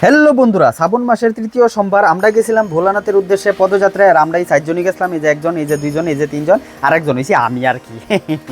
Hello বন্ধুরা, শ্রাবণ মাসের তৃতীয় সোমবার আমরা গেছিলাম ভোলানাথের উদ্দেশ্যে পদযাত্রায়। আর আমরা এই 4 জনই গেছিলাম, এই যে একজন, এই যে 2 জন, এই যে 3 জন, আর একজন হইছি আমি আর কি।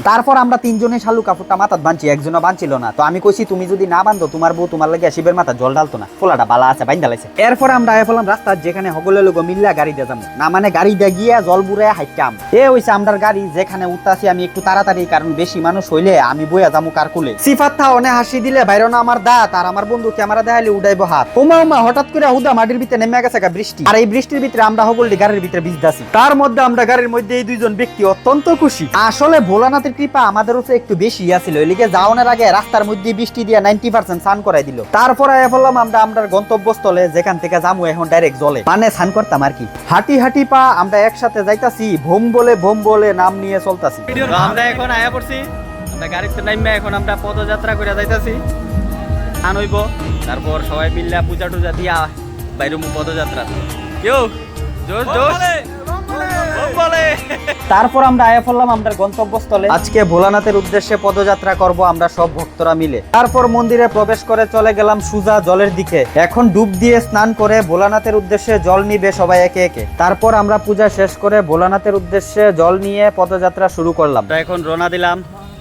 তারপর আমরা 3 জনে শালু কাপড়টা মাথাত বাঁধছি, একজনও বাঁধছিল না। তো আমি কইছি তুমি যদি না বাঁধো তোমার বউ তোমার লাগে শিবের মাথা জল ঢালতো না, ফোলাটা বালা আছে বাইন্দা লাইছে। এরপর আমরা আয়া ফেলাম রাস্তা, যেখানে সকলে লোক মিল্লা গাড়ি দিয়ে যাবো না, মানে গাড়ি দিয়ে গিয়া জল বুড়ে হাইটাম। হইছে আমরার গাড়ি, যেখানে উঠতাছি আমি একটু তাড়াতাড়ি, কারণ বেশি মানুষ হইলে আমি বইয়া যাবো কার কুলে। সিফাত থা অনে হাসি দিলে বাইরে না আমার দাঁত, আর আমার বন্ধু ক্যামেরা দেখাইলে উড়াইবো হাত। ওমা হঠাৎ করে হুদা মাটির ভিতরে নেমে গেছে বৃষ্টি, আর এই বৃষ্টির ভিতরে আমরা সকলে গাড়ির ভিতরে ভিজতাছি। তার মধ্যে আমরা গাড়ির মধ্যে এই 2 জন ব্যক্তি অত্যন্ত খুশি। আসলে ভোলানাথের কৃপা আমাদের উপরে একটু বেশি আছিল। এলিকে যাওয়ানোর আগে রাস্তার মধ্যে বৃষ্টি দিয়ে 90% স্নান করাই দিল। তারপর আয়া বললাম আমরা গন্তব্যস্থলে, যেখান থেকে যামু এখন ডাইরেক্ট জলে, মানে স্নান করতাম আর কি। হাঁটি হাঁটি পা আমরা একসাথে যাইতাছি, ভোম বলে নাম নিয়ে চলতাছি। আমরা এখন আয়া পড়ছি, আমরা গাড়িতে নাইমে এখন আমরা পদযাত্রা করে যাইতাছি। স্নান হইব, তারপর সবাই মিল্লা পূজা টুজা দিয়া বাইরমু পদযাত্রা। তারপর আমরা আয়া পড়লাম আমরা গন্তব্যস্থলে। আজকে ভোলানাথের উদ্দেশ্যে পদযাত্রা করব আমরা সব ভক্তরা মিলে। তারপর মন্দিরে প্রবেশ করে চলে গেলাম সুজা জলের দিকে। এখন ডুব দিয়ে স্নান করে ভোলানাথের উদ্দেশ্যে জল নিবে সবাই একে একে। তারপর আমরা পূজা শেষ করে ভোলানাথের উদ্দেশ্যে জল নিয়ে পদযাত্রা শুরু করলাম। এখন রওনা দিলাম,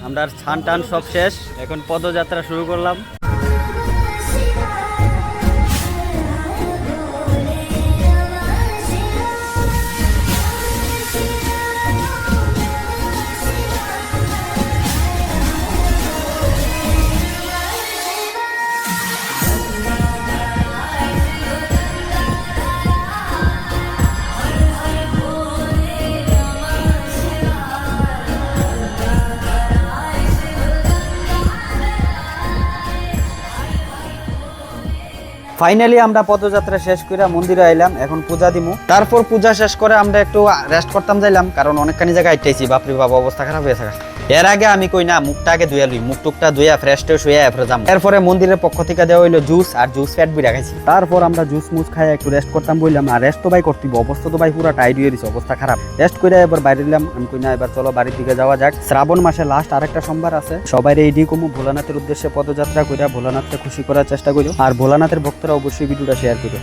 আমরা স্নান টান সব শেষ, এখন পদযাত্রা শুরু করলাম। ফাইনালি আমরা পদযাত্রা শেষ করে মন্দিরে আইলাম, এখন পূজা দিমু। তারপর পূজা শেষ করে আমরা একটু রেস্ট করতাম যাইলাম, কারণ অনেকখানি জায়গায় আইতেছি, বাপরে বাবা অবস্থা খারাপ হয়েছে। এর আগে আমি কই না মুখটা আগে ধুইয়া লই, মুখ টুকটা ধুইয়া ফ্রেশ ট্রেশ হইয়া এরপরে যাম। এরপরে মন্দিরের পক্ষ থেকে দেওয়া হইলো জুস, আর জুস ফ্যাট বিড়া খাইছি। তারপর আমরা জুস মুস খাই একটু রেস্ট করতাম বললাম। আর রেস্ট তো ভাই করতে, অবস্থা তো ভাই পুরো টাইট হয়ে দিছে, অবস্থা খারাপ। রেস্ট করে এবার বাইরে এলাম। আমি কই না এবার চলো বাড়ির দিকে যাওয়া যাক, শ্রাবণ মাসে লাস্ট আরেকটা সোমবার আছে। সবাই রেডি কমু, ভোলানাথের উদ্দেশ্যে পদযাত্রা কইরা ভোলানাথকে খুশি করার চেষ্টা করি। আর ভোলানাথের ভক্তরা অবশ্যই ভিডিওটা শেয়ার করো।